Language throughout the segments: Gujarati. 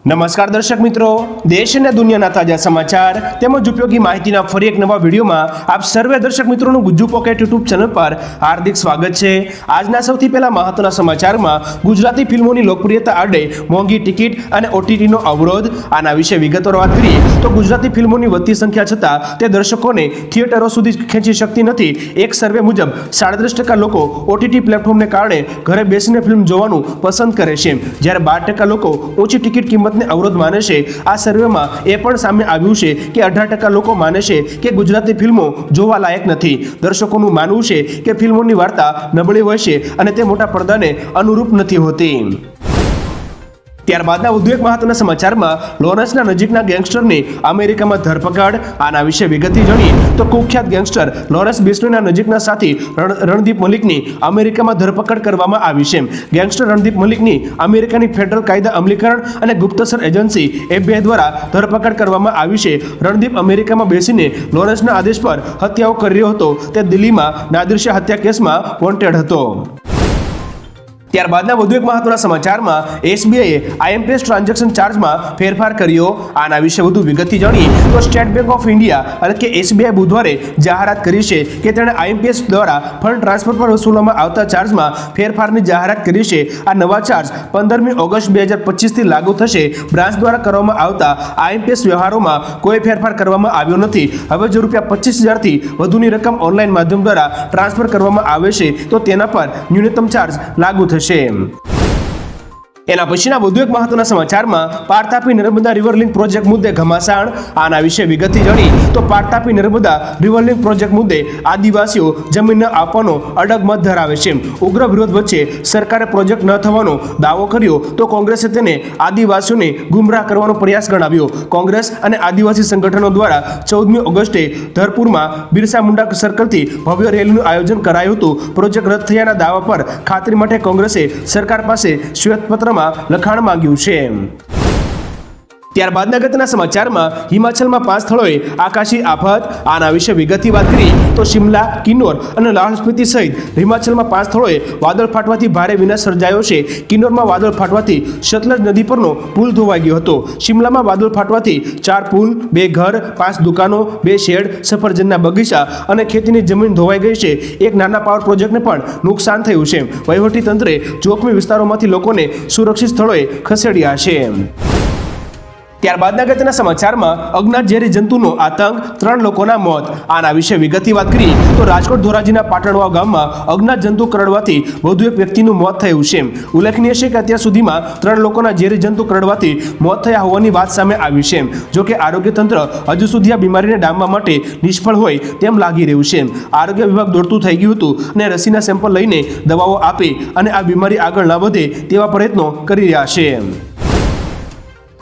નમસ્કાર દર્શક મિત્રો, દેશ અને દુનિયાના તાજા સમાચાર તેમજ ઉપયોગી માહિતીના ફરી એક નવા વિડીયોમાં આપ સર્વે દર્શક મિત્રોનું ગુજ્જુ પોકેટ યુટ્યુબ ચેનલ પર હાર્દિક સ્વાગત છે। આજના સૌથી પહેલા મહત્વના સમાચારમાં ગુજરાતી ફિલ્મોની લોકપ્રિયતા આડે મોંઘી ટિકિટ અને ઓટીટીનો અવરોધ, આના વિશે વિગતવાર વાત કરીએ તો ગુજરાતી ફિલ્મોની વધતી સંખ્યા છતાં તે દર્શકોને થિયેટરો સુધી ખેંચી શકતી નથી। એક સર્વે મુજબ 37% લોકો ઓટીટી પ્લેટફોર્મને કારણે ઘરે બેસીને ફિલ્મ જોવાનું પસંદ કરે છે, જ્યારે 12% લોકો ઊંચી ટિકિટ કિંમત અવરોધ માને છે। આ સર્વેમાં એ પણ સામે આવ્યું છે કે 18% લોકો માને છે કે ગુજરાતી ફિલ્મો જોવા લાયક નથી। દર્શકોનું માનવું છે કે ફિલ્મોની વાર્તા નબળી હોય છે અને તે મોટા પડદાને અનુરૂપ નથી હોતી। ત્યારબાદના વધુ એક મહત્વના સમાચારમાં લોરેન્સના નજીકના ગેંગસ્ટરની અમેરિકામાં ધરપકડ, આના વિશે વિગતથી જાણીએ તો કુખ્યાત ગેંગસ્ટર લોરેન્સ બિશ્નોઈના નજીકના સાથી રણદીપ મલિકની અમેરિકામાં ધરપકડ કરવામાં આવી છે। ગેંગસ્ટર રણદીપ મલિકની અમેરિકાની ફેડરલ કાયદા અમલીકરણ અને ગુપ્તચર એજન્સી FBI દ્વારા ધરપકડ કરવામાં આવી છે। રણદીપ અમેરિકામાં બેસીને લોરેન્સના આદેશ પર હત્યાઓ કરી રહ્યો હતો। તે દિલ્હીમાં નાદિર શાહ હત્યા કેસમાં વોન્ટેડ હતો। ત્યારબાદના વધુ એક મહત્વના સમાચારમાં SBIએ IMPS ટ્રાન્ઝેક્શન ચાર્જમાં ફેરફાર કર્યો, આના વિશે વધુ વિગતથી જાણીએ તો સ્ટેટ બેંક ઓફ ઇન્ડિયા એટલે કે SBI બુધવારે જાહેરાત કરી છે કે તેણે IMPS દ્વારા ફંડ ટ્રાન્સફર પર વસૂલવામાં આવતા ચાર્જમાં ફેરફારની જાહેરાત કરી છે। આ નવા ચાર્જ 15મી ઓગસ્ટ 2025 થી લાગુ થશે। બ્રાન્ચ દ્વારા કરવામાં આવતા IMPS વ્યવહારોમાં કોઈ ફેરફાર કરવામાં આવ્યો નથી। હવે જો ₹25,000 થી વધુની રકમ ઓનલાઈન માધ્યમ દ્વારા ટ્રાન્સફર કરવામાં આવે છે તો તેના પર ન્યૂનતમ ચાર્જ લાગુ થશે। એના પછીના વધુ એક મહત્વના સમાચારમાં પારતાપી નર્મદા રિવર લિંક પ્રોજેક્ટ મુદ્દે ઘમાસાણ, આના વિશે વિગતથી જાણીએ તો પારતાપી નર્મદા રિવર લિંક પ્રોજેક્ટ મુદ્દે આદિવાસીઓ જમીન ન આપવાનો અડગ મત ધરાવે છે। ઉગ્ર વિરોધ વચ્ચે સરકારે પ્રોજેક્ટ ન થવાનો દાવો કર્યો તો કોંગ્રેસે તેને આદિવાસીઓને ગુમરાહ કરવાનો પ્રયાસ ગણાવ્યો। કોંગ્રેસ અને આદિવાસી સંગઠનો દ્વારા 14મી ઓગસ્ટે ધરપુરમાં બિરસા મુંડા સર્કલથી ભવ્ય રેલીનું આયોજન કરાયું હતું। પ્રોજેક્ટ રદ થયાના દાવા પર ખાતરી માટે કોંગ્રેસે સરકાર પાસે શ્વેતપત્રમાં લખાણ માંગ્યું છે। ત્યારબાદના અગત્યના સમાચારમાં હિમાચલમાં 5 સ્થળોએ આકાશી આફત, આના વિશે વિગતથી વાત કરીએ તો શિમલા, કિન્નોર અને લાહૌલ સ્પીતિ સહિત હિમાચલમાં 5 સ્થળોએ વાદળ ફાટવાથી ભારે વિનાશ સર્જાયો છે। કિન્નોરમાં વાદળ ફાટવાથી સતલજ નદી પરનો પુલ ધોવાઈ ગયો હતો। શિમલામાં વાદળ ફાટવાથી 4 પુલ, 2 ઘર, 5 દુકાનો, 2 શેડ, સફરજનના બગીચા અને ખેતીની જમીન ધોવાઈ ગઈ છે। એક નાના પાવર પ્રોજેક્ટને પણ નુકસાન થયું છે। વહીવટી તંત્રે જોખમી વિસ્તારોમાંથી લોકોને સુરક્ષિત સ્થળોએ ખસેડ્યા છે। ત્યારબાદના અગત્યના સમાચારમાં અજ્ઞાત ઝેરી જંતુનો આતંક, 3 લોકોના મોત, આના વિશે વિગતથી વાત કરીએ તો રાજકોટ ધોરાજીના પાટણવાવ ગામમાં અજ્ઞાત જંતુ કરડવાથી વધુ એક વ્યક્તિનું મોત થયું છે। ઉલ્લેખનીય છે કે અત્યાર સુધીમાં 3 લોકોના ઝેરી જંતુ કરડવાથી મોત થયા હોવાની વાત સામે આવી છે। જોકે આરોગ્ય તંત્ર હજુ સુધી આ બીમારીને ડામવા માટે નિષ્ફળ હોય તેમ લાગી રહ્યું છે। આરોગ્ય વિભાગ દોડતું થઈ ગયું હતું અને રસીના સેમ્પલ લઈને દવાઓ આપે અને આ બીમારી આગળ ન વધે તેવા પ્રયત્નો કરી રહ્યા છે।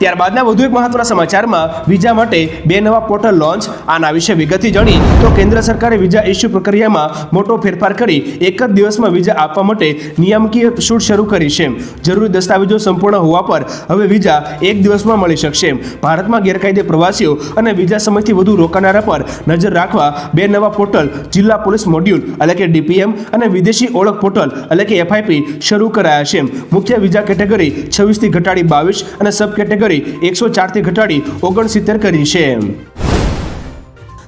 ત્યારબાદના વધુ એક મહત્વના સમાચારમાં વિઝા માટે 2 નવા પોર્ટલ લોન્ચ, આના વિશે વિગતથી જાણીએ તો કેન્દ્ર સરકારે વિઝા ઇસ્યુ પ્રક્રિયામાં મોટો ફેરફાર કરી એક જ દિવસમાં વિઝા આપવા માટે નિયામકીય છૂટ શરૂ કરી છે। જરૂરી દસ્તાવેજો સંપૂર્ણ હોવા પર હવે વિઝા એક દિવસમાં મળી શકશે। ભારતમાં ગેરકાયદે પ્રવાસીઓ અને વિઝા સમયથી વધુ રોકાનારા પર નજર રાખવા 2 નવા પોર્ટલ જિલ્લા પોલીસ મોડ્યુલ એટલે કે DPM અને વિદેશી ઓળખ પોર્ટલ એટલે કે FIP શરૂ કરાયા છે। મુખ્ય વિઝા કેટેગરી 26 થી ઘટાડી 22 અને સબ કેટેગરી 104 થી ઘટાડી 69 કરી છે।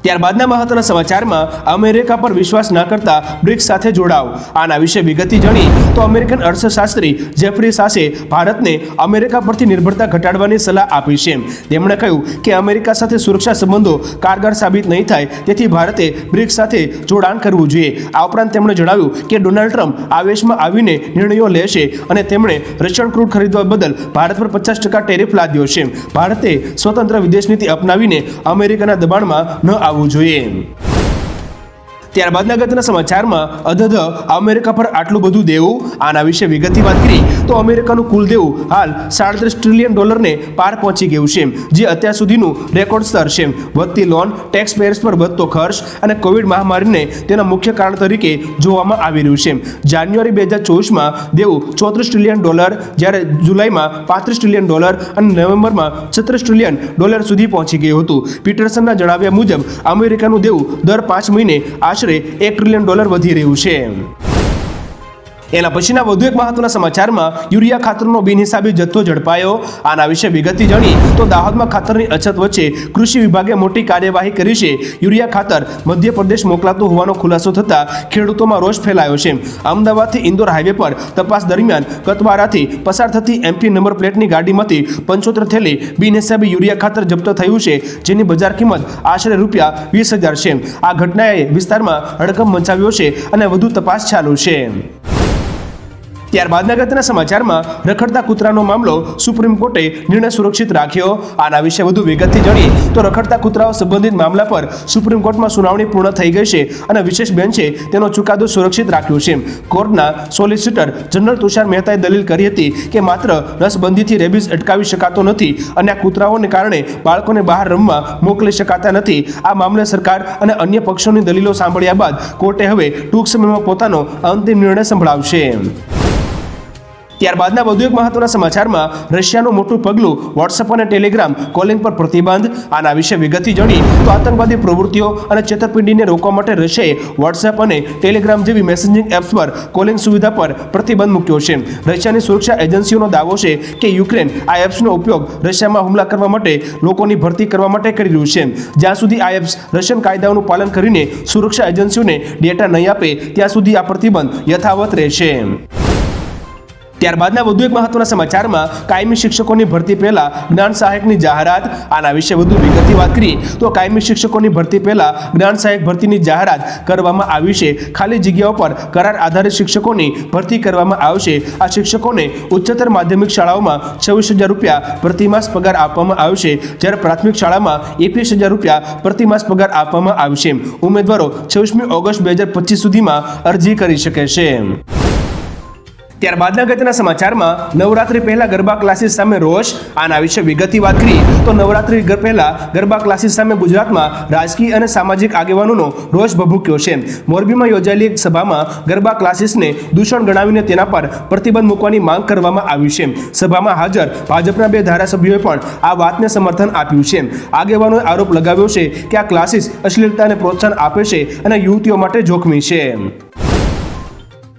ત્યારબાદના મહત્વના સમાચારમાં અમેરિકા પર વિશ્વાસ ન કરતા બ્રિક્સ સાથે જોડાવ, આના વિશે વિગતથી જાણીએ તો અમેરિકન અર્થશાસ્ત્રી જેફરી સાસે ભારતને અમેરિકા પરથી નિર્ભરતા ઘટાડવાની સલાહ આપી છે। તેમણે કહ્યું કે અમેરિકા સાથે સુરક્ષા સંબંધો કારગર સાબિત નહીં થાય, તેથી ભારતે બ્રિક્સ સાથે જોડાણ કરવું જોઈએ। આ ઉપરાંત તેમણે જણાવ્યું કે ડોનાલ્ડ ટ્રમ્પ આવેશમાં આવીને નિર્ણયો લેશે અને તેમણે રશિયન ક્રૂડ ખરીદવા બદલ ભારત પર 50% ટેરિફ લાદ્યો છે। ભારતે સ્વતંત્ર વિદેશ નીતિ અપનાવીને અમેરિકાના દબાણમાં ન આવવું જોઈએ। ત્યારબાદના અગત્યના સમાચારમાં અધધ અમેરિકા પર આટલું બધું દેવું, આના વિશે વિગતથી વાત કરીએ તો અમેરિકાનું કુલ દેવું હાલ $37 ટ્રિલિયન પાર પહોંચી ગયું છે, જે અત્યાર સુધીનું રેકોર્ડ સ્તર છે। વધતી લોન, ટેક્સ પેયર્સ પર વધતો ખર્ચ અને કોવિડ મહામારીને તેના મુખ્ય કારણ તરીકે જોવામાં આવી રહ્યું છે। જાન્યુઆરી 2024માં દેવું $34 ટ્રિલિયન, જ્યારે જુલાઈમાં $35 ટ્રિલિયન અને નવેમ્બરમાં $36 ટ્રિલિયન સુધી પહોંચી ગયું હતું। પીટરસનના જણાવ્યા મુજબ અમેરિકાનું દેવું દર 5 મહિને આશરે $1 ટ્રિલિયન વધી રહ્યું છે। એના પછીના વધુ એક મહત્વના સમાચારમાં યુરિયા ખાતરનો બિનહિસાબી જથ્થો ઝડપાયો. આના વિશે વિગતથી જાણી તો દાહોદમાં ખાતરની અછત વચ્ચે કૃષિ વિભાગે મોટી કાર્યવાહી કરી છે. યુરિયા ખાતર મધ્યપ્રદેશ મોકલાતું હોવાનો ખુલાસો થતાં ખેડૂતોમાં રોષ ફેલાયો છે. અમદાવાદથી ઇન્દોર હાઈવે પર તપાસ દરમિયાન કતવારાથી પસાર થતી એમપી નંબર પ્લેટની ગાડીમાંથી 75 થેલી બિનહિસાબી યુરિયા ખાતર જપ્ત થયું છે, જેની બજાર કિંમત આશરે ₹20,000 છે. આ ઘટનાએ વિસ્તારમાં હડકંપ મચાવ્યો છે અને વધુ તપાસ ચાલુ છે. ત્યારબાદના અગત્યના સમાચારમાં રખડતા કૂતરાનો મામલો સુપ્રીમ કોર્ટે નિર્ણય સુરક્ષિત રાખ્યો. આના વિશે વધુ વિગતથી જાણીએ તો રખડતા કૂતરાઓ સંબંધિત મામલા પર સુપ્રીમ કોર્ટમાં સુનાવણી પૂર્ણ થઈ ગઈ છે અને વિશેષ બેન્ચે તેનો ચુકાદો સુરક્ષિત રાખ્યો છે. કોર્ટના સોલિસિટર જનરલ તુષાર મહેતાએ દલીલ કરી હતી કે માત્ર નસબંધીથી રેબિઝ અટકાવી શકાતો નથી અને આ કૂતરાઓને કારણે બાળકોને બહાર રમવા મોકલી શકાતા નથી. આ મામલે સરકાર અને અન્ય પક્ષોની દલીલો સાંભળ્યા બાદ કોર્ટે હવે ટૂંક સમયમાં પોતાનો અંતિમ નિર્ણય સંભળાવશે. ત્યારબાદના વધુ એક મહત્વના સમાચારમાં રશિયાનું મોટું પગલું વોટ્સએપ અને ટેલિગ્રામ કોલિંગ પર પ્રતિબંધ. આના વિશે વિગતથી જાણી તો આતંકવાદી પ્રવૃત્તિઓ અને છેતરપિંડીને રોકવા માટે રશિયાએ વોટ્સએપ અને ટેલિગ્રામ જેવી મેસેજિંગ એપ્સ પર કોલિંગ સુવિધા પર પ્રતિબંધ મૂક્યો છે. રશિયાની સુરક્ષા એજન્સીઓનો દાવો છે કે યુક્રેન આ એપ્સનો ઉપયોગ રશિયામાં હુમલા કરવા માટે લોકોની ભરતી કરવા માટે કરી રહ્યું છે. જ્યાં સુધી આ એપ્સ રશિયન કાયદાઓનું પાલન કરીને સુરક્ષા એજન્સીઓને ડેટા નહીં આપે ત્યાં સુધી આ પ્રતિબંધ યથાવત રહેશે. ત્યારબાદના વધુ એક મહત્વના સમાચારમાં કાયમી શિક્ષકોની ભરતી પહેલા જ્ઞાન સહાયકની જાહેરાત. આના વિશે વધુ વિગતથી વાત કરીએ તો કાયમી શિક્ષકોની ભરતી પહેલા જ્ઞાન સહાયક ભરતીની જાહેરાત કરવામાં આવી છે. ખાલી જગ્યાઓ પર કરાર આધારિત શિક્ષકોની ભરતી કરવામાં આવશે. આ શિક્ષકોને ઉચ્ચતર માધ્યમિક શાળાઓમાં ₹26,000 પ્રતિમાસ પગાર આપવામાં આવશે, જ્યારે પ્રાથમિક શાળામાં ₹21,000 પ્રતિમાસ પગાર આપવામાં આવશે. ઉમેદવારો 26 ઓગસ્ટ 2025 સુધીમાં અરજી કરી શકે છે. ત્યારબાદના અગત્યના સમાચારમાં નવરાત્રી પહેલા ગરબા ક્લાસીસ સામે રોષ. આના વિશે વિગતથી વાત કરીએ તો નવરાત્રી પહેલા ગરબા ક્લાસીસ સામે ગુજરાતમાં રાજકીય અને સામાજિક આગેવાનોનો રોષ ભભૂક્યો છે. મોરબીમાં યોજાયેલી એક સભામાં ગરબા ક્લાસીસને દૂષણ ગણાવીને તેના પર પ્રતિબંધ મૂકવાની માંગ કરવામાં આવી છે. સભામાં હાજર ભાજપના 2 ધારાસભ્યોએ પણ આ વાતને સમર્થન આપ્યું છે. આગેવાનોએ આરોપ લગાવ્યો છે કે આ ક્લાસીસ અશ્લીલતાને પ્રોત્સાહન આપે છે અને યુવતીઓ માટે જોખમી છે.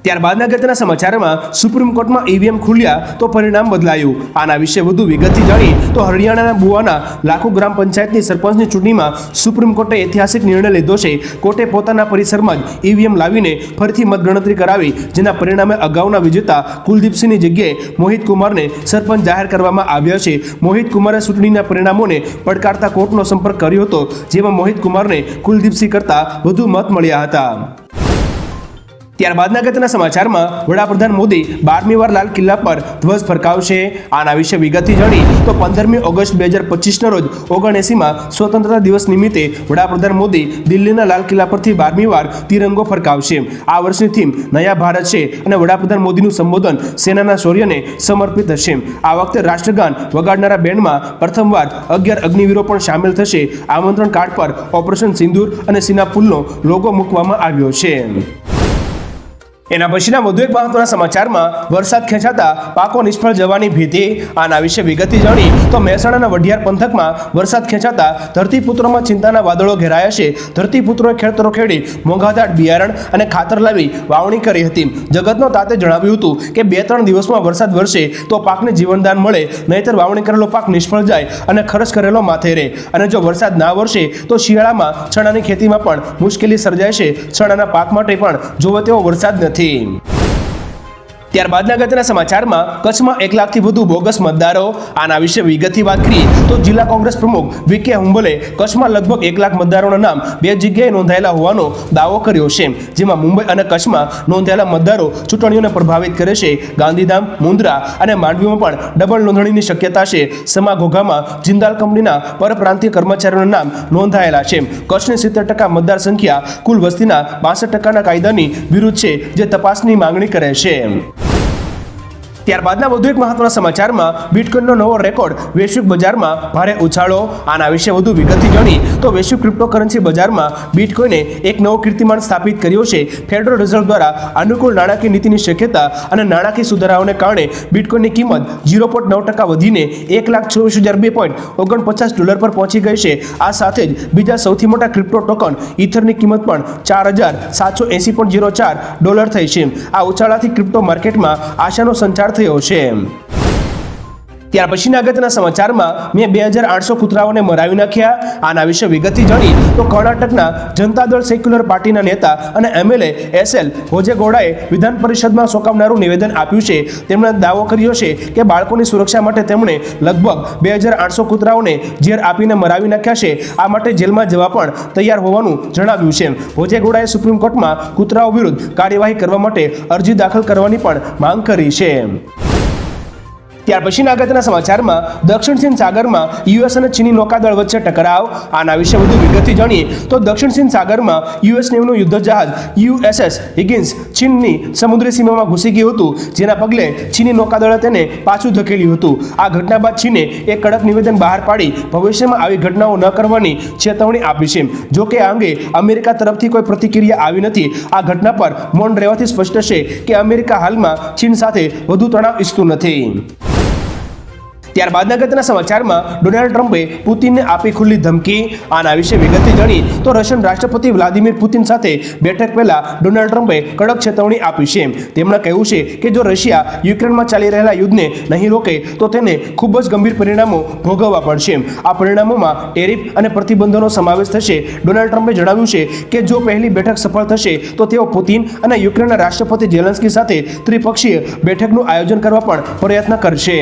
ત્યારબાદના અગત્યના સમાચારમાં સુપ્રીમ કોર્ટમાં ઈવીએમ ખુલ્યા તો પરિણામ બદલાયું. આના વિશે વધુ વિગતથી જાણીએ તો હરિયાણાના બુવાના લાખો ગ્રામ પંચાયતની સરપંચની ચૂંટણીમાં સુપ્રીમ કોર્ટે ઐતિહાસિક નિર્ણય લીધો છે. કોર્ટે પોતાના પરિસરમાં જ ઈવીએમ લાવીને ફરીથી મતગણતરી કરાવી, જેના પરિણામે અગાઉના વિજેતા કુલદીપસિંહની જગ્યાએ મોહિત કુમારને સરપંચ જાહેર કરવામાં આવ્યા છે. મોહિત કુમારે ચૂંટણીના પરિણામોને પડકારતા કોર્ટનો સંપર્ક કર્યો હતો, જેમાં મોહિત કુમારને કુલદીપસિંહ કરતાં વધુ મત મળ્યા હતા. ત્યારબાદના અગત્યના સમાચારમાં વડાપ્રધાન મોદી 12મી વાર લાલ કિલ્લા પર ધ્વજ ફરકાવશે. આના વિશે વિગતથી જાણી તો 15મી ઓગસ્ટ 2025ના રોજ 79માં સ્વતંત્રતા દિવસ નિમિત્તે વડાપ્રધાન મોદી દિલ્હીના લાલ કિલ્લા પરથી 12મી વાર તિરંગો ફરકાવશે. આ વર્ષની થીમ નયા ભારત છે અને વડાપ્રધાન મોદીનું સંબોધન સેનાના શૌર્યને સમર્પિત હશે. આ વખતે રાષ્ટ્રગાન વગાડનારા બેન્ડમાં પ્રથમવાર 11 અગ્નિવીરો પણ સામેલ થશે. આમંત્રણ કાર્ડ પર ઓપરેશન સિંદૂર અને સીના પુલનો લોગો મૂકવામાં આવ્યો છે. એના પછીના વધુ એક મહત્વના સમાચારમાં વરસાદ ખેંચાતા પાકો નિષ્ફળ જવાની ભીતિ. આના વિશે વિગતથી જાણી તો મહેસાણાના વઢિયાર પંથકમાં વરસાદ ખેંચાતા ધરતીપુત્રોમાં ચિંતાના વાદળો ઘેરાયા છે. ધરતીપુત્રોએ ખેડૂતો ખેડી મોંઘાદાટ બિયારણ અને ખાતર લાવી વાવણી કરી હતી. જગતનો તાતે જણાવ્યું હતું કે 2-3 દિવસમાં વરસાદ વરસે તો પાકને જીવનદાન મળે, નહીંતર વાવણી કરેલો પાક નિષ્ફળ જાય અને ખર્ચ કરેલો માથે રહે. અને જો વરસાદ ના વરસે તો શિયાળામાં ચણાની ખેતીમાં પણ મુશ્કેલી સર્જાય છે. ચણાના પાક માટે પણ જોવો તેવો વરસાદ નથી. ત્યારબાદના અગત્યના સમાચારમાં કચ્છમાં 1 લાખથી વધુ બોગસ મતદારો. આના વિશે વિગતથી વાત કરીએ તો જિલ્લા કોંગ્રેસ પ્રમુખ વીકે હુંબલે કચ્છમાં લગભગ 1 લાખ મતદારોના નામ 2 જગ્યાએ નોંધાયેલા હોવાનો દાવો કર્યો છે, જેમાં મુંબઈ અને કચ્છમાં નોંધાયેલા મતદારો ચૂંટણીઓને પ્રભાવિત કરે છે. ગાંધીધામ, મુન્દ્રા અને માંડવીમાં પણ ડબલ નોંધણીની શક્યતા છે. સમા ઘોઘામાં જિંદાલ કંપનીના પરપ્રાંતીય કર્મચારીઓના નામ નોંધાયેલા છે. કચ્છની 70% મતદાર સંખ્યા કુલ વસ્તીના 62%ના કાયદાની વિરુદ્ધ છે, જે તપાસની માંગણી કરે છે. ત્યારબાદના વધુ એક મહત્વના સમાચારમાં બિટકોઇનનો નવો રેકોર્ડ, વૈશ્વિક બજારમાં ભારે ઉછાળો. આના વિશે વધુ વિગતથી જાણી તો વૈશ્વિક ક્રિપ્ટોકરન્સી બજારમાં બિટકોઇને એક નવો કીર્તિમાન સ્થાપિત કર્યો છે. ફેડરલ રિઝર્વ દ્વારા અનુકૂળ નાણાકીય નીતિની શક્યતા અને નાણાકીય સુધારાઓને કારણે બિટકોઇનની કિંમત 0.9% વધીને $1,24,249 પર પહોંચી ગઈ છે. આ સાથે જ બીજા સૌથી મોટા ક્રિપ્ટો ટોકન ઇથરની કિંમત પણ $4,780.04 થઈ છે. આ ઉછાળાથી ક્રિપ્ટો માર્કેટમાં આશાનો સંચાર થયો છે. ત્યાર પછીના અગત્યના સમાચારમાં મેં 2800 કૂતરાઓને મરાવી નાખ્યા. આના વિશે વિગતથી જાણી તો કર્ણાટકના જનતા દળ સેક્યુલર પાર્ટીના નેતા અને MLA SL હોજેગૌડાએ વિધાન પરિષદમાં ચોંકાવનારું નિવેદન આપ્યું છે. તેમણે દાવો કર્યો છે કે બાળકોની સુરક્ષા માટે તેમણે લગભગ 2800 કૂતરાઓને ઝેર આપીને મરાવી નાખ્યા છે. આ માટે જેલમાં જવા પણ તૈયાર હોવાનું જણાવ્યું છે. હોજેગૌડાએ સુપ્રીમ કોર્ટમાં કૂતરાઓ વિરુદ્ધ કાર્યવાહી કરવા માટે અરજી દાખલ કરવાની પણ માંગ કરી છે. ત્યાર પછીના અગત્યના સમાચારમાં દક્ષિણ ચીન સાગરમાં US અને ચીની નૌકાદળ વચ્ચે ટકરાવ. આના વિશે વધુ વિગતથી જાણીએ તો દક્ષિણ ચીન સાગરમાં US નેવીનું યુદ્ધ જહાજ USS હિગિન્સ ચીનની સમુદ્રી સીમામાં ઘૂસી ગયું હતું, જેના પગલે ચીની નૌકાદળે તેને પાછું ધકેલ્યું હતું. આ ઘટના બાદ ચીને એક કડક નિવેદન બહાર પાડી ભવિષ્યમાં આવી ઘટનાઓ ન કરવાની ચેતવણી આપી છે. જો કે આ અંગે અમેરિકા તરફથી કોઈ પ્રતિક્રિયા આવી નથી. આ ઘટના પર મૌન રહેવાથી સ્પષ્ટ છે કે અમેરિકા હાલમાં ચીન સાથે વધુ તણાવ ઈચ્છતું નથી. ત્યારબાદના અગત્યના સમાચારમાં ડોનાલ્ડ ટ્રમ્પે પુતિનને આપી ખુલ્લી ધમકી. આના વિશે વિગતથી જાણી તો રશિયન રાષ્ટ્રપતિ વ્લાદિમીર પુતિન સાથે બેઠક પહેલા ડોનાલ્ડ ટ્રમ્પે કડક ચેતવણી આપી છે. તેમણે કહ્યું છે કે જો રશિયા યુક્રેનમાં ચાલી રહેલા યુદ્ધને નહીં રોકે તો તેને ખૂબ જ ગંભીર પરિણામો ભોગવવા પડશે. આ પરિણામોમાં ટેરિફ અને પ્રતિબંધોનો સમાવેશ થશે. ડોનાલ્ડ ટ્રમ્પે જણાવ્યું છે કે જો પહેલી બેઠક સફળ થશે તો તેઓ પુતિન અને યુક્રેનના રાષ્ટ્રપતિ ઝેલેન્સ્કી સાથે ત્રિપક્ષીય બેઠકનું આયોજન કરવા પણ પ્રયત્ન કરશે.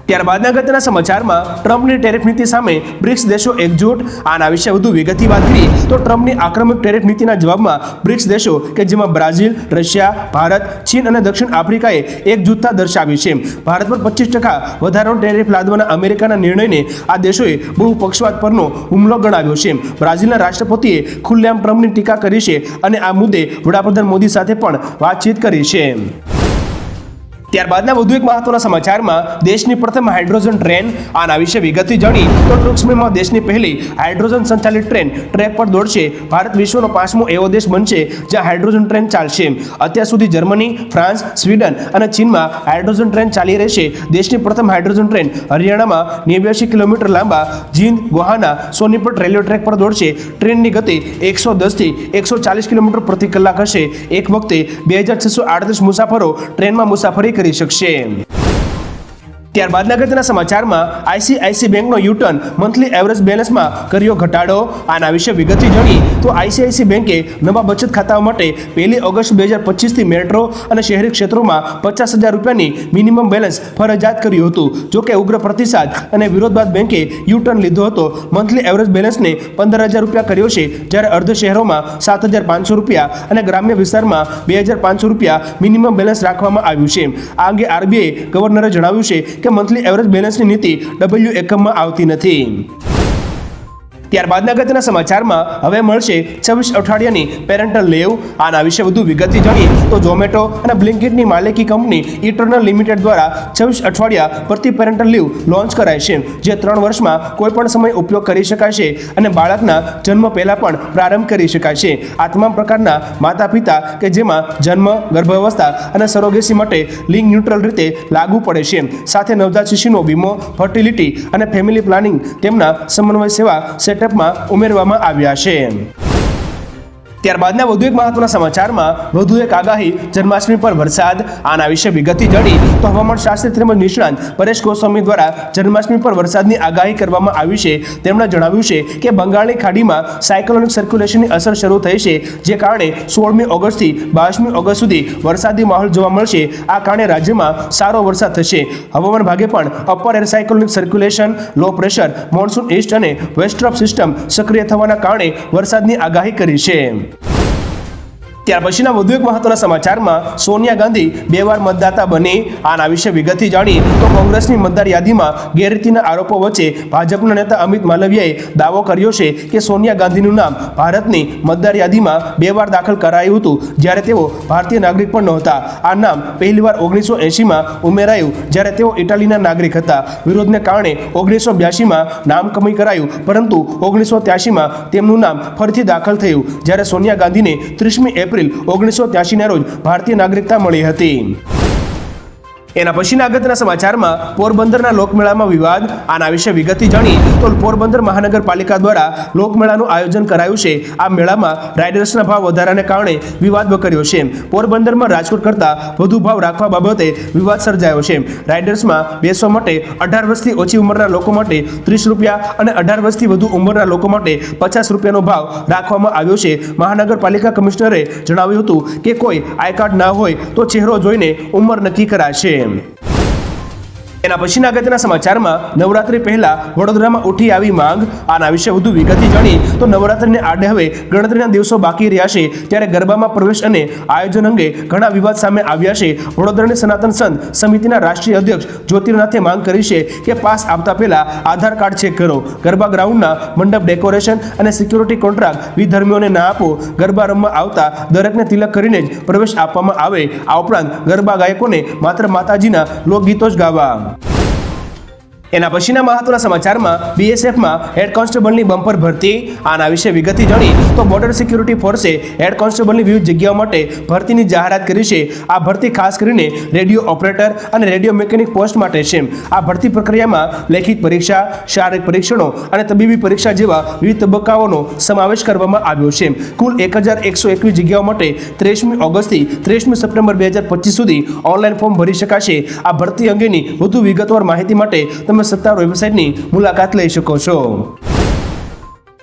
ત્યારબાદના અગત્યના સમાચારમાં ટ્રમ્પની ટેરિફ નીતિ સામે બ્રિક્સ દેશો એકજૂટ. આના વિશે વધુ વિગતથી વાત કરીએ તો ટ્રમ્પની આક્રમક ટેરિફ નીતિના જવાબમાં બ્રિક્સ દેશો કે જેમાં બ્રાઝિલ, રશિયા, ભારત, ચીન અને દક્ષિણ આફ્રિકાએ એકજૂથતા દર્શાવી છે. ભારત પર 25% વધારાનો ટેરિફ લાદવાના અમેરિકાના નિર્ણયને આ દેશોએ બહુ પક્ષપાત પરનો હુમલો ગણાવ્યો છે. બ્રાઝિલના રાષ્ટ્રપતિએ ખુલ્લેઆમ ટ્રમ્પની ટીકા કરી છે અને આ મુદ્દે વડાપ્રધાન મોદી સાથે પણ વાતચીત કરી છે. ત્યારબાદના વધુ એક મહત્વના સમાચારમાં દેશની પ્રથમ હાઇડ્રોજન ટ્રેન. આના વિશે વિગતથી જાણી તો ટૂંક સમયમાં દેશની પહેલી હાઇડ્રોજન સંચાલિત ટ્રેન ટ્રેક પર દોડશે. ભારત વિશ્વનો 5મો એવો દેશ બનશે જ્યાં હાઇડ્રોજન ટ્રેન ચાલશે. અત્યાર સુધી જર્મની, ફ્રાન્સ, સ્વીડન અને ચીનમાં હાઇડ્રોજન ટ્રેન ચાલી રહેશે. દેશની પ્રથમ હાઇડ્રોજન ટ્રેન હરિયાણામાં 89 કિલોમીટર લાંબા જીંદ ગોહાના સોનીપત રેલવે ટ્રેક પર દોડશે. ટ્રેનની ગતિ 110 થી 140 કિલોમીટર પ્રતિ કલાક હશે. એક વખતે 2638 મુસાફરો ટ્રેનમાં મુસાફરી કરી શકશે. ત્યારબાદના અગત્યના સમાચારમાં ICICI બેંકનો યુટર્ન, મંથલી એવરેજ બેલેન્સમાં કર્યો ઘટાડો. આના વિશે વિગતથી જાણી તો ICICI બેંકે નવા બચત ખાતાઓ માટે 1 ઓગસ્ટ 2025થી મેટ્રો અને શહેરી ક્ષેત્રોમાં 50,000 રૂપિયાની મિનિમમ બેલેન્સ ફરજિયાત કર્યું હતું. જો કે ઉગ્ર પ્રતિસાદ અને વિરોધ બાદ બેંકે યુટર્ન લીધો હતો. મંથલી એવરેજ બેલેન્સને 15,000 રૂપિયા કર્યો છે, જ્યારે અર્ધ શહેરોમાં 7,500 રૂપિયા અને ગ્રામ્ય વિસ્તારમાં 2,500 રૂપિયા મિનિમમ બેલેન્સ રાખવામાં આવ્યું છે. આ અંગે RBI ગવર્નરે જણાવ્યું છે કે મંથલી એવરેજ બેલેન્સની નીતિ W એકમમાં આવતી નથી. ત્યારબાદના અગત્યના સમાચારમાં હવે મળશે 26 અઠવાડિયાની પેરેન્ટલ લીવ. આના વિશે વધુ વિગતથી જાણીએ તો ઝોમેટો અને બ્લિંકિટની માલિકી કંપની ઇટરનલ લિમિટેડ દ્વારા 26 અઠવાડિયા પ્રતિ પેરેન્ટલ લીવ લોન્ચ કરાય છે, જે 3 વર્ષમાં કોઈપણ સમય ઉપયોગ કરી શકાય છે અને બાળકના જન્મ પહેલા પણ પ્રારંભ કરી શકાય છે. આ તમામ પ્રકારના માતા પિતા કે જેમાં જન્મ, ગર્ભાવસ્થા અને સરોગેસી માટે લિંગ ન્યુટ્રલ રીતે લાગુ પડે છે. સાથે નવજાત શિશુનો વીમો, ફર્ટિલિટી અને ફેમિલી પ્લાનિંગ તેમના સમન્વય સેવા સેટઅપમાં ઉમેરવામાં આવ્યા છે. ત્યારબાદના વધુ એક મહત્વના સમાચારમાં વધુ એક આગાહી, જન્માષ્ટમી પર વરસાદ. આના વિશે વિગતથી જાણી તો હવામાન શાસ્ત્રી તેમજ નિષ્ણાંત પરેશ ગોસ્વામી દ્વારા જન્માષ્ટમી પર વરસાદની આગાહી કરવામાં આવી છે. તેમણે જણાવ્યું છે કે બંગાળની ખાડીમાં સાયક્લોનિક સર્ક્યુલેશનની અસર શરૂ થઈ છે, જે કારણે 16મી ઓગસ્ટથી 22મી ઓગસ્ટ સુધી વરસાદી માહોલ જોવા મળશે. આ કારણે રાજ્યમાં સારો વરસાદ થશે. હવામાન વિભાગે પણ upper air cyclonic circulation, low pressure, monsoon East અને વેસ્ટ ટ્રફ સિસ્ટમ સક્રિય થવાના કારણે વરસાદની આગાહી કરી છે. ત્યાર પછીના વધુ એક મહત્વના સમાચારમાં સોનિયા ગાંધી 2 વાર મતદાતા બની આના વિશે વિગતથી જાણી તો કોંગ્રેસની મતદાર યાદીમાં ગેરરીતિના આરોપો વચ્ચે ભાજપના નેતા અમિત માલવિયાએ દાવો કર્યો છે કે સોનિયા ગાંધીનું નામ ભારતની મતદાર યાદીમાં 2 વાર દાખલ કરાયું હતું જ્યારે તેઓ ભારતીય નાગરિક પણ નહોતા. આ નામ પહેલીવાર 1980માં ઉમેરાયું જ્યારે તેઓ ઇટાલીના નાગરિક હતા. વિરોધને કારણે 1982માં નામ કમી કરાયું પરંતુ 1983માં તેમનું નામ ફરીથી દાખલ થયું જ્યારે સોનિયા ગાંધીને 30મી એપ્રિલ 1983ના રોજ ભારતીય નાગરિકતા મળી હતી. એના પછીના અગત્યના સમાચારમાં પોરબંદરના લોકમેળામાં વિવાદ આના વિશે વિગતથી જાણી તો પોરબંદર મહાનગરપાલિકા દ્વારા લોકમેળાનું આયોજન કરાયું છે. આ મેળામાં રાઇડર્સના ભાવ વધારાને કારણે વિવાદ વકર્યો છે. પોરબંદરમાં રાજકોટ કરતાં વધુ ભાવ રાખવા બાબતે વિવાદ સર્જાયો છે. રાઇડર્સમાં બેસવા માટે 18 વર્ષથી ઓછી ઉંમરના લોકો માટે 30 રૂપિયા અને 18 વર્ષથી વધુ ઉંમરના લોકો માટે 50 રૂપિયાનો ભાવ રાખવામાં આવ્યો છે. મહાનગરપાલિકા કમિશનરે જણાવ્યું હતું કે કોઈ આઈ કાર્ડ ના હોય તો ચહેરો જોઈને ઉંમર નક્કી કરાશે. એના પછીના અગત્યના સમાચારમાં નવરાત્રી પહેલા વડોદરામાં ઉઠી આવી માંગ આના વિશે વધુ વિગતથી જાણી તો નવરાત્રીને આડે હવે ગણતરીના દિવસો બાકી રહ્યા છે ત્યારે ગરબામાં પ્રવેશ અને આયોજન અંગે ઘણા વિવાદ સામે આવ્યા છે. વડોદરાની સનાતન સંત સમિતિના રાષ્ટ્રીય અધ્યક્ષ જ્યોતિર્નાથે માંગ કરી છે કે પાસ આપતા પહેલા આધાર કાર્ડ ચેક કરો. ગરબા ગ્રાઉન્ડના મંડપ ડેકોરેશન અને સિક્યુરિટી કોન્ટ્રાક્ટ વિધર્મીઓને ના આપો. ગરબા રમવા આવતા દરેકને તિલક કરીને જ પ્રવેશ આપવામાં આવે. આ ઉપરાંત ગરબા ગાયકોને માત્ર માતાજીના લોકગીતો જ ગાવા. એના પછીના મહત્વના સમાચારમાં બીએસએફમાં હેડ કોન્સ્ટેબલની બમ્પર ભરતી આના વિશે વિગતથી જાણી તો બોર્ડર સિક્યુરિટી ફોર્સે હેડ કોન્સ્ટેબલની વિવિધ જગ્યાઓ માટે ભરતીની જાહેરાત કરી છે. આ ભરતી ખાસ કરીને રેડિયો ઓપરેટર અને રેડિયો મેકેનિક પોસ્ટ માટે છે. આ ભરતી પ્રક્રિયામાં લેખિત પરીક્ષા, શારીરિક પરીક્ષણો અને તબીબી પરીક્ષા જેવા વિવિધ તબક્કાઓનો સમાવેશ કરવામાં આવ્યો છે. કુલ 1121 જગ્યાઓ માટે 23મી ઓગસ્ટથી 23મી સપ્ટેમ્બર 2025 સુધી ઓનલાઈન ફોર્મ ભરી શકાશે. આ ભરતી અંગેની વધુ વિગતવાર માહિતી માટે તમે સત્તાવાર વેબસાઇટની મુલાકાત લઈ શકો છો.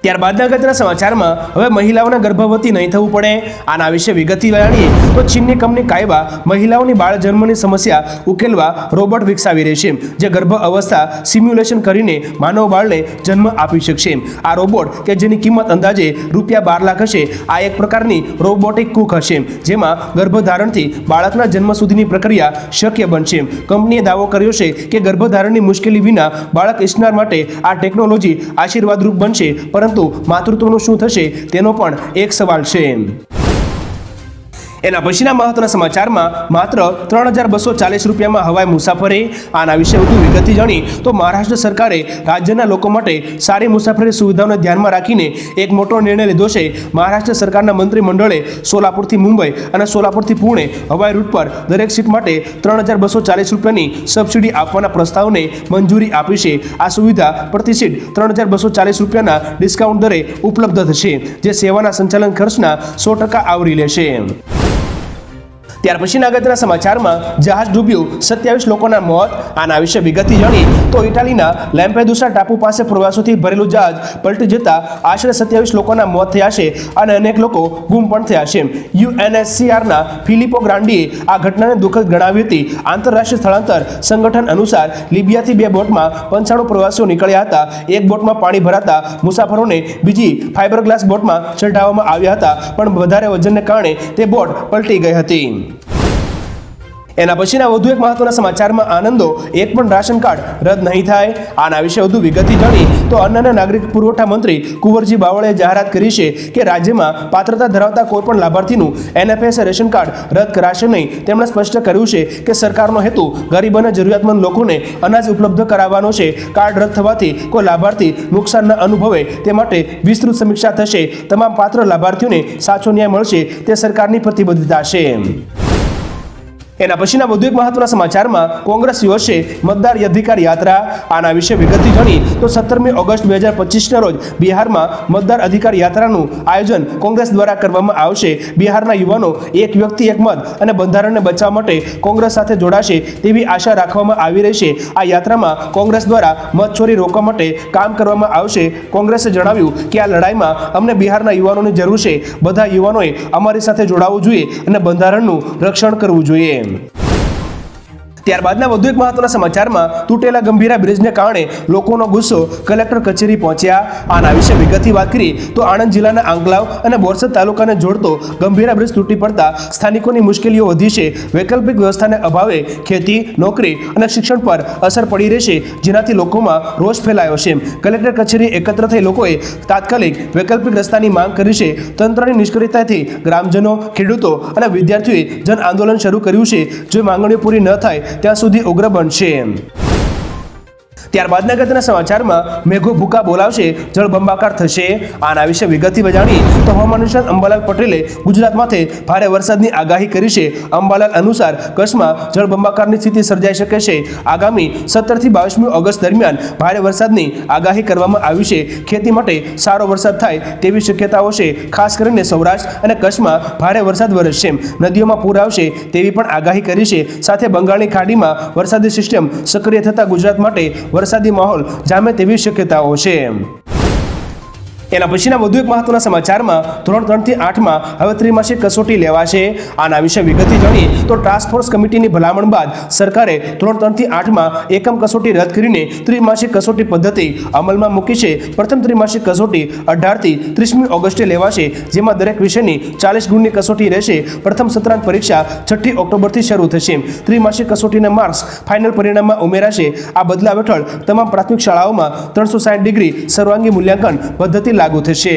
ત્યારબાદના અગત્યના સમાચારમાં હવે મહિલાઓને ગર્ભવતી નહીં થવું પડે આના વિશે વિગતથી જાણીએ તો ચીનની કંપની કાયવા મહિલાઓની બાળ જન્મની સમસ્યા ઉકેલવા રોબોટ વિકસાવી રહી છે જે ગર્ભ અવસ્થા સિમ્યુલેશન કરીને માનવ બાળને જન્મ આપી શકશે. આ રોબોટ કે જેની કિંમત અંદાજે ₹12 લાખ હશે આ એક પ્રકારની રોબોટિક કુક હશે જેમાં ગર્ભધારણથી બાળકના જન્મ સુધીની પ્રક્રિયા શક્ય બનશે. કંપનીએ દાવો કર્યો છે કે ગર્ભધારણની મુશ્કેલી વિના બાળક ઈચ્છનાર માટે આ ટેકનોલોજી આશીર્વાદરૂપ બનશે પરંતુ માતૃત્વનું શું થશે તેનો પણ એક સવાલ છે. એના પછીના મહત્વના સમાચારમાં માત્ર 3240 રૂપિયામાં હવાઈ મુસાફરી આના વિશે વધુ વિગતથી જાણી તો મહારાષ્ટ્ર સરકારે રાજ્યના લોકો માટે સારી મુસાફરી સુવિધાઓને ધ્યાનમાં રાખીને એક મોટો નિર્ણય લીધો છે. મહારાષ્ટ્ર સરકારના મંત્રીમંડળે સોલાપુરથી મુંબઈ અને સોલાપુરથી પુણે હવાઈ રૂટ પર દરેક સીટ માટે 3240 રૂપિયાની સબસિડી આપવાના પ્રસ્તાવને મંજૂરી આપી છે. આ સુવિધા પ્રતિ સીટ 3240 રૂપિયાના ડિસ્કાઉન્ટ દરે ઉપલબ્ધ થશે જે સેવાના સંચાલન ખર્ચના 100% આવરી લેશે. ત્યાર પછીના અગત્યના સમાચારમાં જહાજ ડૂબ્યું 27 લોકોના મોત આના વિશે વિગતથી જાણી તો ઇટાલીના લેમ્પેદુસા ટાપુ પાસે પ્રવાસીઓથી ભરેલું જહાજ પલટી જતા આશરે 27 લોકોના મોત થયા છે અને અનેક લોકો ગુમ પણ થયા છે. યુએનએચસીઆરના ફિલિપો ગ્રાન્ડીએ આ ઘટનાને દુઃખદ ગણાવી હતી. આંતરરાષ્ટ્રીય સ્થળાંતર સંગઠન અનુસાર લિબિયાથી 2 બોટમાં 95 પ્રવાસીઓ નીકળ્યા હતા. એક બોટમાં પાણી ભરાતા મુસાફરોને બીજી ફાઇબરગ્લાસ બોટમાં ચઢાવવામાં આવ્યા હતા પણ વધારે વજનને કારણે તે બોટ પલટી ગઈ હતી. એના પછીના વધુ એક મહત્વના સમાચારમાં આનંદો એક પણ રાશન કાર્ડ રદ નહીં થાય આના વિશે વધુ વિગતથી જાણી તો અન્ન અને નાગરિક પુરવઠા મંત્રી કુંવરજી બાવળીએ જાહેરાત કરી છે કે રાજ્યમાં પાત્રતા ધરાવતા કોઈપણ લાભાર્થીનું NFS રેશન કાર્ડ રદ કરાશે નહીં. તેમણે સ્પષ્ટ કર્યું છે કે સરકારનો હેતુ ગરીબ અને જરૂરિયાતમંદ લોકોને અનાજ ઉપલબ્ધ કરાવવાનો છે. કાર્ડ રદ થવાથી કોઈ લાભાર્થી નુકસાન ન અનુભવે તે માટે વિસ્તૃત સમીક્ષા થશે. તમામ પાત્ર લાભાર્થીઓને સાચો ન્યાય મળશે તે સરકારની પ્રતિબદ્ધતા છે. એના પછીના વધુ એક મહત્વના સમાચારમાં કોંગ્રેસ યોજશે મતદાર અધિકાર યાત્રા આના વિશે વિગતથી જાણી તો 17મી ઓગસ્ટ 2025ના રોજ બિહારમાં મતદાર અધિકાર યાત્રાનું આયોજન કોંગ્રેસ દ્વારા કરવામાં આવશે. બિહારના યુવાનો એક વ્યક્તિ એક મત અને બંધારણને બચાવવા માટે કોંગ્રેસ સાથે જોડાશે તેવી આશા રાખવામાં આવી રહી છે. આ યાત્રામાં કોંગ્રેસ દ્વારા મત ચોરી રોકવા માટે કામ કરવામાં આવશે. કોંગ્રેસે જણાવ્યું કે આ લડાઈમાં અમને બિહારના યુવાનોની જરૂર છે. બધા યુવાનોએ અમારી સાથે જોડાવવું જોઈએ અને બંધારણનું રક્ષણ કરવું જોઈએ. ત્યારબાદના વધુ એક મહત્વના સમાચારમાં તૂટેલા ગંભીરા બ્રિજને કારણે લોકોનો ગુસ્સો કલેક્ટર કચેરી પહોંચ્યા. આના વિશે વિગતથી વાત કરીએ તો આણંદ જિલ્લાના આંકલાવ અને બોરસદ તાલુકાને જોડતો ગંભીરા બ્રિજ તૂટી પડતા સ્થાનિકોની મુશ્કેલીઓ વધી છે. વૈકલ્પિક વ્યવસ્થાને અભાવે ખેતી, નોકરી અને શિક્ષણ પર અસર પડી રહેશે, જેનાથી લોકોમાં રોષ ફેલાયો છે. કલેક્ટર કચેરી એકત્ર થઈ લોકોએ તાત્કાલિક વૈકલ્પિક રસ્તાની માંગ કરી છે. તંત્રની નિષ્ક્રિયતાથી ગ્રામજનો, ખેડૂતો અને વિદ્યાર્થીઓએ જન આંદોલન શરૂ કર્યું છે. જો માંગણીઓ પૂરી ન થાય ત્યાં સુધી ઉગ્ર બનશે. ત્યારબાદના અગત્યના સમાચારમાં મેઘો ભૂકા બોલાવશે, જળબંબાકાર થશે. આના વિશે વિગતથી જાણીએ તો હવામાન નિષ્ણાત અંબાલાલ પટેલે ગુજરાત માથે ભારે વરસાદની આગાહી કરી છે. અંબાલાલ અનુસાર કચ્છમાં જળબંબાકારની સ્થિતિ સર્જાઈ શકે છે. આગામી 17 થી 22 ઓગસ્ટ દરમિયાન ભારે વરસાદની આગાહી કરવામાં આવી છે. ખેતી માટે સારો વરસાદ થાય તેવી શક્યતાઓ છે. ખાસ કરીને સૌરાષ્ટ્ર અને કચ્છમાં ભારે વરસાદ વરસશે. નદીઓમાં પૂર આવશે તેવી પણ આગાહી કરી છે. સાથે બંગાળની ખાડીમાં વરસાદી સિસ્ટમ સક્રિય થતા ગુજરાત માટે વરસાદી માહોલ જામે તેવી શક્યતાઓ છે. એના પછીના વધુ એક મહત્વના સમાચારમાં ધોરણ 3 થી 8માં હવે ત્રિમાસિક કસોટી લેવાશે. આના વિશે વિગતથી જાણીએ તો ટાસ્ક ફોર્સ કમિટીની ભલામણ બાદ સરકારે ધોરણ 3 થી 8માં એકમ કસોટી રદ કરીને ત્રિમાસિક કસોટી પદ્ધતિ અમલમાં મૂકી છે. પ્રથમ ત્રિમાસિક કસોટી 18 થી 30મી ઓગસ્ટે લેવાશે, જેમાં દરેક વિષયની 40 ગુણની કસોટી રહેશે. પ્રથમ સત્રાંત પરીક્ષા 6 ઓક્ટોબરથી શરૂ થશે. ત્રિમાસિક કસોટીના માર્ક્સ ફાઇનલ પરિણામમાં ઉમેરાશે. આ બદલાવ હેઠળ તમામ પ્રાથમિક શાળાઓમાં 360 ડિગ્રી સર્વાંગી મૂલ્યાંકન પદ્ધતિ લાગુ થશે.